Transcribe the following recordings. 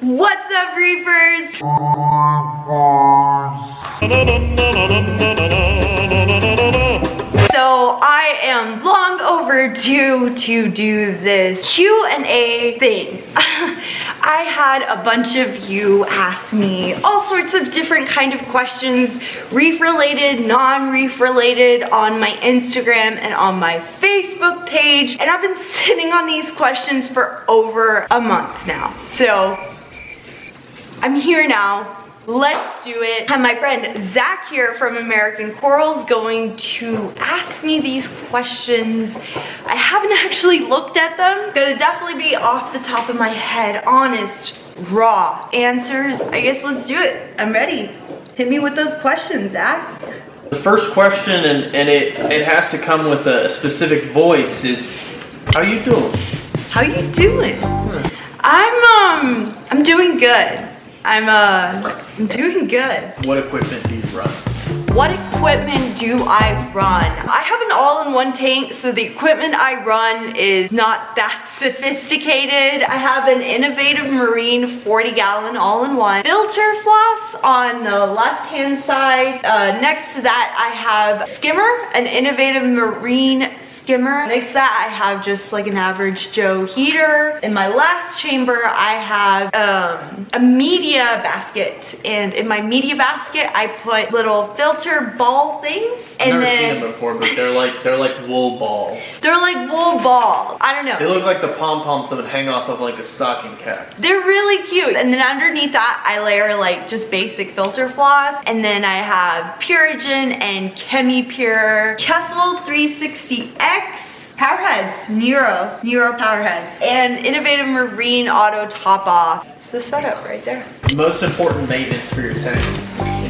What's up, Reefers? So I am long overdue to do this Q&A thing. I had a bunch of you ask me all sorts of different kind of questions, reef related, non-reef related, on my Instagram and on my Facebook page. And I've been sitting on these questions for over a month now. So I'm here now. Let's do it. I have my friend Zach here from American Corals going to ask me these questions. I haven't actually looked at them. Gonna definitely be off the top of my head, honest, raw answers. I guess let's do it. I'm ready. Hit me with those questions, Zach. The first question, and it has to come with a specific voice, is how you doing? How you doing? I'm doing good. I'm doing good. What equipment do you run? What equipment do I run? I have an all-in-one tank, so the equipment I run is not that sophisticated. I have an Innovative Marine 40-gallon all-in-one filter floss on the left-hand side. Next to that, I have Skimmer, an Innovative Marine Skimmer. Next to that, I have just like an average Joe heater. In my last chamber, I have a media basket, and in my media basket, I put little filter ball things. And I've never seen them before, but they're like wool balls. They're like wool balls. I don't know. They look like the pom-poms that would hang off of like a stocking cap. They're really cute. And then underneath that, I layer like just basic filter floss. And then I have Purigen and ChemiPure Kessel 360X power heads, Neuro power heads, and Innovative Marine Auto top off. It's the setup right there. Most important maintenance for your tank.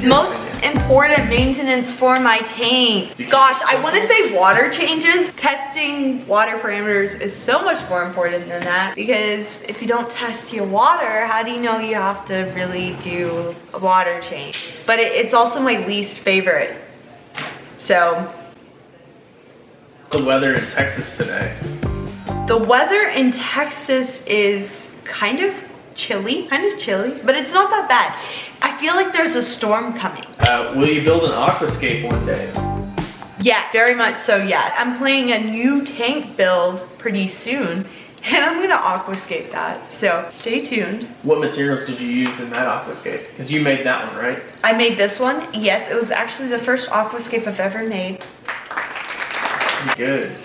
Most important maintenance for my tank. Gosh, I want to say water changes. Testing water parameters is so much more important than that, because if you don't test your water, how do you know you have to really do a water change? But it's also my least favorite. So The weather in Texas today. the weather in Texas is kind of chilly, but it's not that bad. I feel like there's a storm coming. Will you build an aquascape one day? Yeah, very much so, yeah. I'm planning a new tank build pretty soon, and I'm gonna aquascape that, so stay tuned. What materials did you use in that aquascape? Because you made that one, right? I made this one, yes. It was actually the first aquascape I've ever made. Good.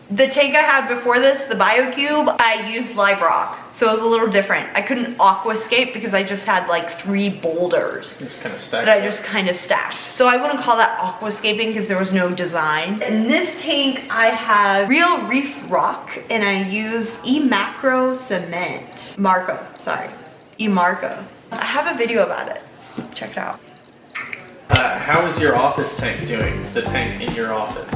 The tank I had before this, the BioCube, I used live rock, so it was a little different. I couldn't aquascape because I just had like 3 boulders It's kind of stacked. that I just kind of stacked. So I wouldn't call that aquascaping because there was no design. In this tank, I have real reef rock, and I use E-Macro cement. E-Macro. I have a video about it. Check it out. How is your office tank doing? The tank in your office?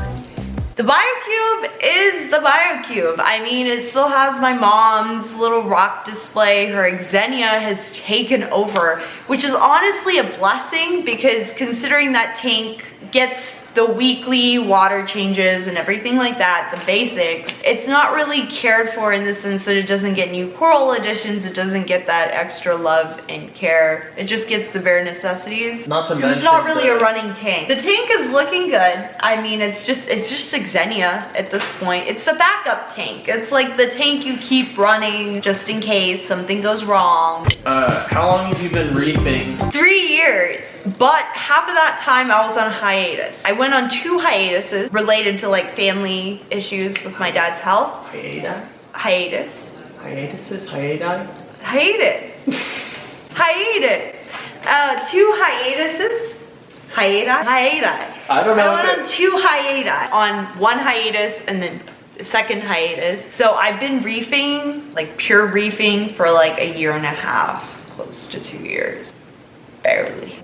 The BioCube is the BioCube. I mean, it still has my mom's little rock display. Her Xenia has taken over, which is honestly a blessing, because considering that tank gets the weekly water changes and everything like that, the basics, it's not really cared for in the sense that it doesn't get new coral additions, it doesn't get that extra love and care. It just gets the bare necessities. Not to mention, it's not really a running tank. The tank is looking good. I mean, it's just a Xenia at this point. It's the backup tank. It's like the tank you keep running just in case something goes wrong. How long have you been reefing? 3 years. But half of that time I was on hiatus. I went on 2 hiatuses related to like family issues with my dad's health. Hiatus? Hiatus. Hiatus? Hiatus. 2 hiatuses. Hiati. I don't know. I went on 2 hiati. On 1 hiatus and then the second hiatus. So I've been reefing, like pure reefing, for like 1.5 years, close to 2 years. Barely.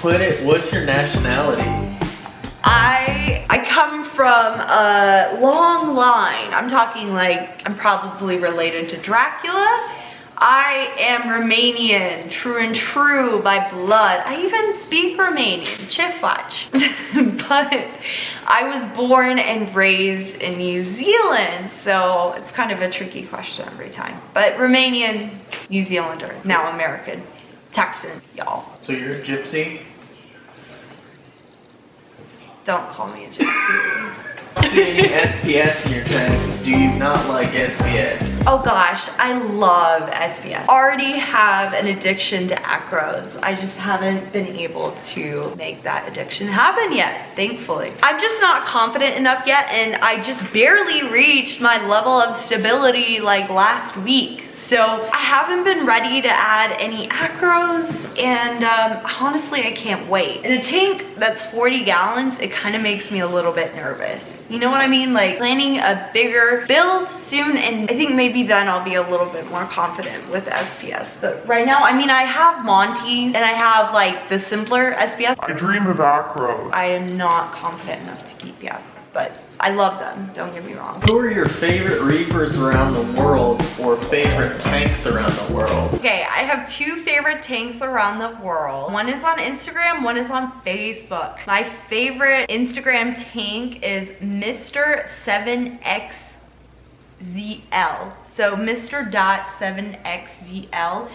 What's your nationality? I come from a long line. I'm talking like I'm probably related to Dracula. I I am Romanian, true and true by blood. I even speak Romanian, Chifach. But I was born and raised in New Zealand, so it's kind of a tricky question every time. But Romanian, New Zealander, now American, Texan, y'all. So you're a gypsy? Don't call me a gypsy. See any SPS in your tank? Do you not like SPS? Oh gosh, I love SPS. Already have an addiction to acros. I just haven't been able to make that addiction happen yet, thankfully. I'm just not confident enough yet, and I just barely reached my level of stability like last week. So I haven't been ready to add any acros, and honestly, I can't wait. In a tank that's 40 gallons, it kind of makes me a little bit nervous. You know what I mean? Like planning a bigger build soon, and I think maybe then I'll be a little bit more confident with SPS. But right now, I mean, I have Monty's and I have like the simpler SPS. I dream of acros. I am not confident enough to keep yet, but I love them, don't get me wrong. Who are your favorite reefers around the world or favorite tanks around the world? Okay, I have two favorite tanks around the world. One is on Instagram, one is on Facebook. My favorite Instagram tank is Mr. 7XZL. So Mr.7XZL.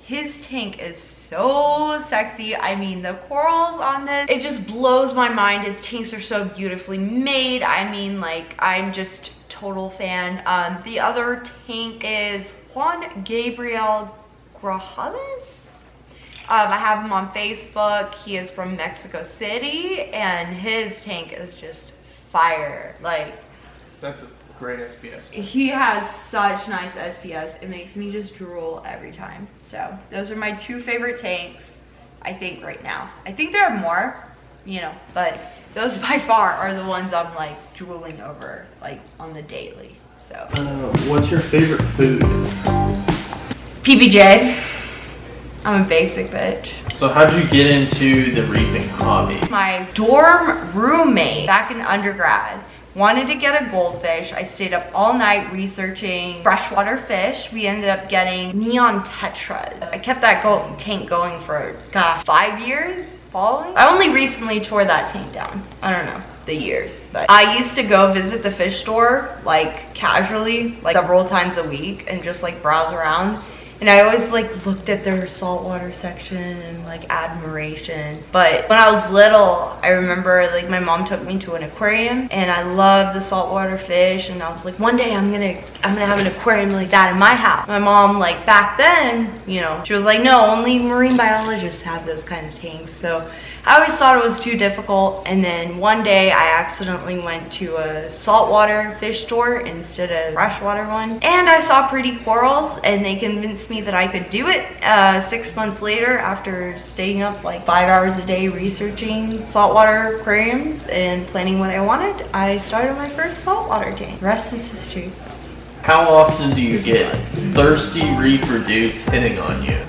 His tank is so sexy. I mean, the corals on this, it just blows my mind. His tanks are so beautifully made. I mean, like, I'm just total fan. The other tank is Juan Gabriel Grajales. I have him on Facebook. He is from Mexico City, and his tank is just fire. Like, That's a great SPS. he has such nice SPS. It makes me just drool every time. So those are my two favorite tanks, I think, right now. I think there are more, you know, but those by far are the ones I'm like drooling over like on the daily. So What's your favorite food? PBJ. I'm a basic bitch. So how'd you get into the reefing hobby? My dorm roommate back in undergrad wanted to get a goldfish. I stayed up all night researching freshwater fish. We ended up getting neon tetras. I kept that tank going for, gosh, 5 years following. I only recently tore that tank down. I don't know the years, but I used to go visit the fish store like casually, like several times a week, and just like browse around. And I always like looked at their saltwater section and like admiration. But when I was little, I remember like my mom took me to an aquarium, and I loved the saltwater fish. And I was like, one day I'm gonna have an aquarium like that in my house. My mom, like back then, you know, she was like, no, only marine biologists have those kind of tanks. So I always thought it was too difficult. And then one day I accidentally went to a saltwater fish store instead of freshwater one, and I saw pretty corals, and they convinced me that I could do it. 6 months later, after staying up like 5 hours a day researching saltwater aquariums and planning what I wanted, I started my first saltwater tank. The rest is history. How often do you get thirsty reefer dudes hitting on you?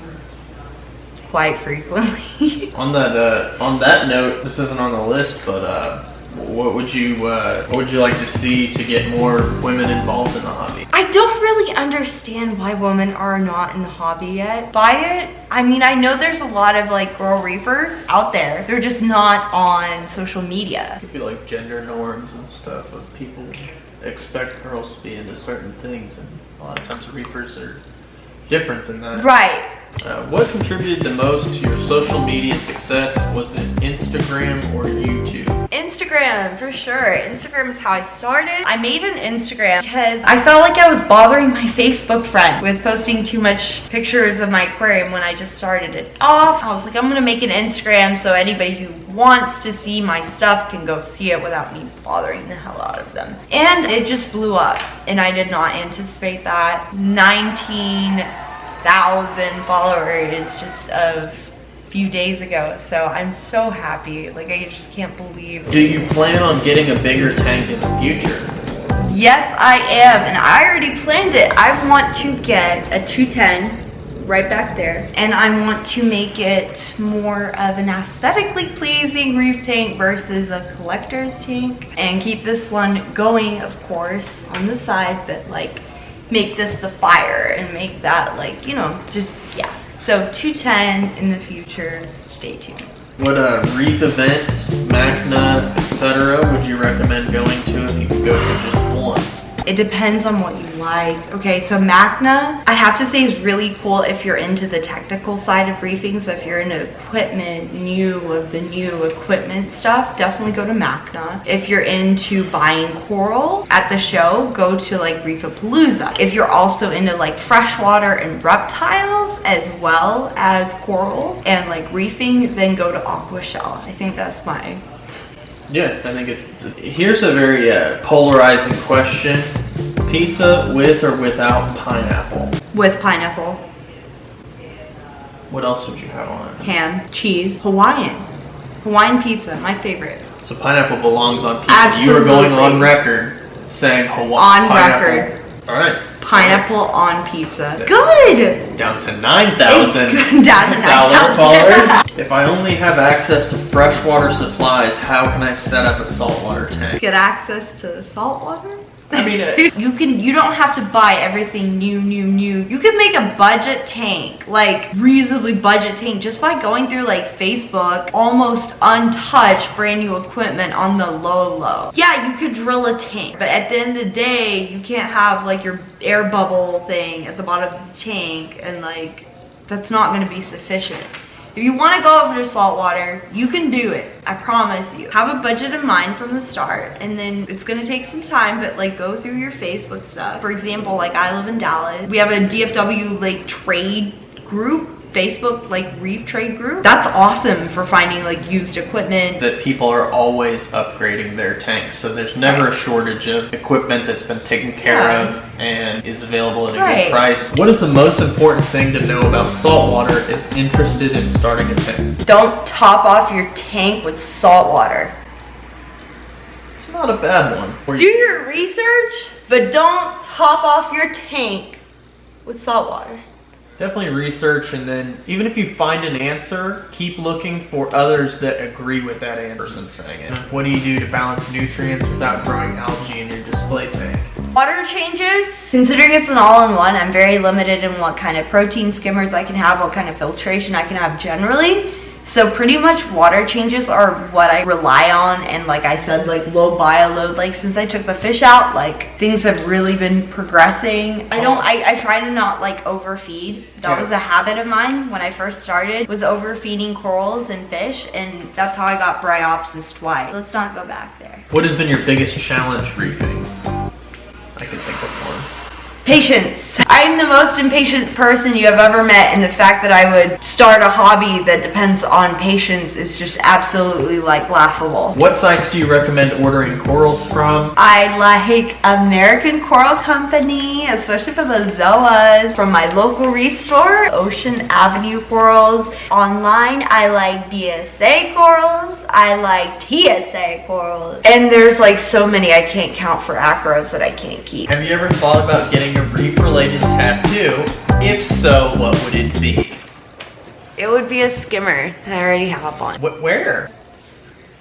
Quite frequently. On that note, this isn't on the list, but what would you like to see to get more women involved in the hobby? I don't really understand why women are not in the hobby yet. By it, I mean, I know there's a lot of like girl reefers out there. They're just not on social media. It could be like gender norms and stuff of people expect girls to be into certain things, and a lot of times reefers are different than that. Right. What contributed the most to your social media success? Was it Instagram or YouTube? Instagram, for sure. Instagram is how I started. I made an Instagram because I felt like I was bothering my Facebook friend with posting too much pictures of my aquarium when I just started it off. I was like, I'm gonna make an Instagram so anybody who wants to see my stuff can go see it without me bothering the hell out of them. And it just blew up, and I did not anticipate that. 19,000 followers just a few days ago, so I'm so happy. Like, I just can't believe. Do you plan on getting a bigger tank in the future? Yes, I am, and I already planned it. I want to get a 210 right back there, and I want to make it more of an aesthetically pleasing reef tank versus a collector's tank, and keep this one going, of course, on the side, but like make this the fire and make that like, you know, just, yeah. So 210 in the future, stay tuned. What reef event, Magna, etc. would you recommend going to if you could go to just one? It depends on what you like. Okay, so Magna, I have to say, is really cool if you're into the technical side of reefing. So if you're into equipment, new equipment stuff, definitely go to Magna. If you're into buying coral at the show, go to like Reefapalooza. If you're also into like freshwater and reptiles as well as coral and like reefing, then go to Aquashell. I think that's my... Yeah, I think here's a very polarizing question. Pizza with or without pineapple? With pineapple. What else would you have on it? Ham, cheese, Hawaiian pizza, my favorite. So pineapple belongs on pizza. Absolutely. You are going on record saying On record. All right. Pineapple on pizza. Good! Down to $9,000 Down to $9,000. If I only have access to freshwater supplies, how can I set up a saltwater tank? Get access to saltwater? I mean, you don't have to buy everything new. You can make a budget tank, like reasonably budget tank, just by going through like Facebook, almost untouched brand new equipment on the low. Yeah, you could drill a tank, but at the end of the day, you can't have like your air bubble thing at the bottom of the tank, and like that's not going to be sufficient. If you want to go over to saltwater, you can do it. I promise you. Have a budget in mind from the start, and then it's going to take some time, but like go through your Facebook stuff. For example, like I live in Dallas. We have a DFW like trade group, Facebook like reef trade group. That's awesome for finding like used equipment. That people are always upgrading their tanks, so there's never a shortage of equipment that's been taken care of and is available at a good price. What is the most important thing to know about saltwater if interested in starting a tank? Don't top off your tank with salt water. It's not a bad one. Do your research, but don't top off your tank with salt water. Definitely research, and then even if you find an answer, keep looking for others that agree with that person saying it. What do you do to balance nutrients without growing algae in your display tank? Water changes. Considering it's an all-in-one, I'm very limited in what kind of protein skimmers I can have, what kind of filtration I can have generally. So pretty much water changes are what I rely on, and like I said, like low bioload. Like since I took the fish out, like things have really been progressing. I try to not like overfeed. That was a habit of mine when I first started, was overfeeding corals and fish, and that's how I got bryopsis twice. Let's not go back there. What has been your biggest challenge reefing? I can think of one. Patience. I'm the most impatient person you have ever met, and the fact that I would start a hobby that depends on patience is just absolutely like laughable. What sites do you recommend ordering corals from? I like American Coral Company, especially for the zoas, from my local reef store, Ocean Avenue Corals. Online, I like BSA corals, I like TSA corals, and there's like so many I can't count for acros that I can't keep. Have you ever thought about getting a reef-related tattoo? If so, what would it be? It would be a skimmer that I already have on. Where?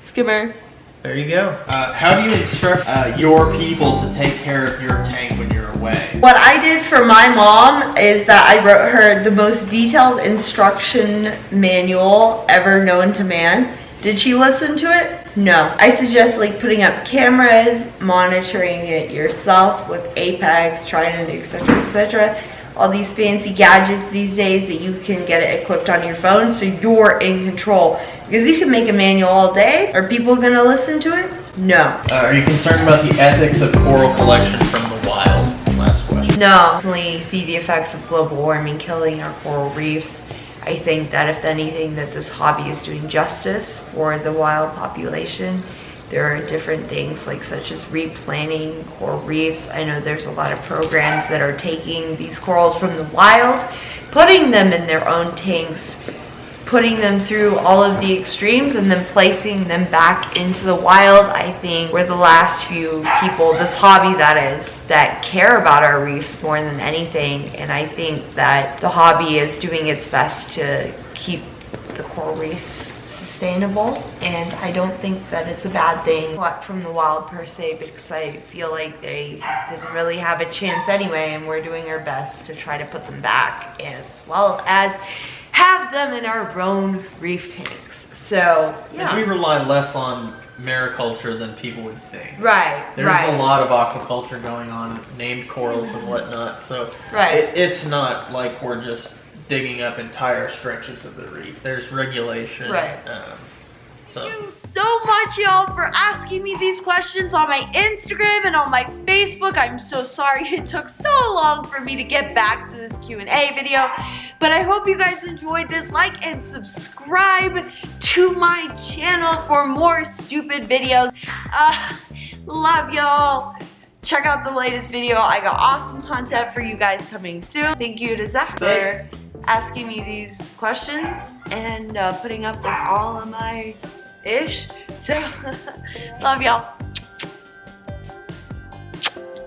Skimmer. There you go. How do you instruct your people to take care of your tank when you're away? What I did for my mom is that I wrote her the most detailed instruction manual ever known to man. Did she listen to it? No. I suggest like putting up cameras, monitoring it yourself with Apex, Trident, etc. All these fancy gadgets these days that you can get it equipped on your phone, so you're in control. Because you can make a manual all day. Are people gonna listen to it? No. Are you concerned about the ethics of coral collection from the wild? Last question. No. Definitely see the effects of global warming killing our coral reefs. I think that if anything, that this hobby is doing justice for the wild population. There are different things like such as replanting coral reefs. I know there's a lot of programs that are taking these corals from the wild, putting them in their own tanks, putting them through all of the extremes, and then placing them back into the wild. I think we're the last few people, this hobby that is, that care about our reefs more than anything. And I think that the hobby is doing its best to keep the coral reefs sustainable, and I don't think that it's a bad thing caught from the wild per se, because I feel like they didn't really have a chance anyway, and we're doing our best to try to put them back, as well as have them in our own reef tanks. So yeah, and we rely less on mariculture than people would think. Right. There's a lot of aquaculture going on, named corals and whatnot. So it's not like we're just digging up entire stretches of the reef. There's regulation. Right. So. Thank you so much, y'all, for asking me these questions on my Instagram and on my Facebook. I'm so sorry it took so long for me to get back to this Q&A video, but I hope you guys enjoyed this. Like and subscribe to my channel for more stupid videos. Love y'all. Check out the latest video. I got awesome content for you guys coming soon. Thank you to Zach for asking me these questions and putting up with all of my ish. So, love y'all.